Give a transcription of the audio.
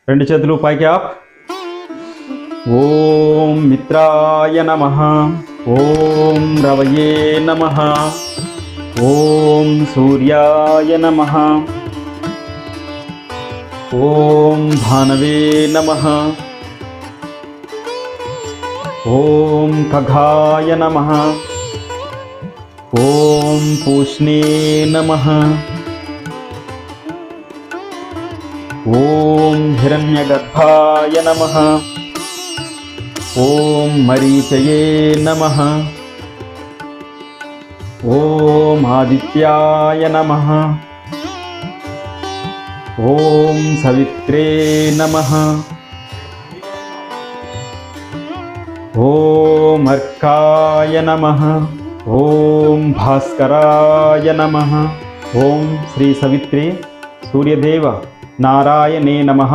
రెండు చేతులు పైకి అప్. ఓం మిత్రాయ నమః. ఓం రవయే నమః. ఓం సూర్యాయ నమః. ఓం భానవే నమః. ఓం ఖగాయ నమః. ఓం పూష్ణే నమః. ఓం హిరణ్యగర్భాయ నమః. ఓం మరీచయే నమః. ఓం ఆదిత్యాయ నమః. ఓం సవిత్రే నమః. ఓం అర్కాయ నమః. ఓం భాస్కరాయ నమః. ఓం శ్రీ సవిత్రే సూర్యదేవ నారాయణే నమః.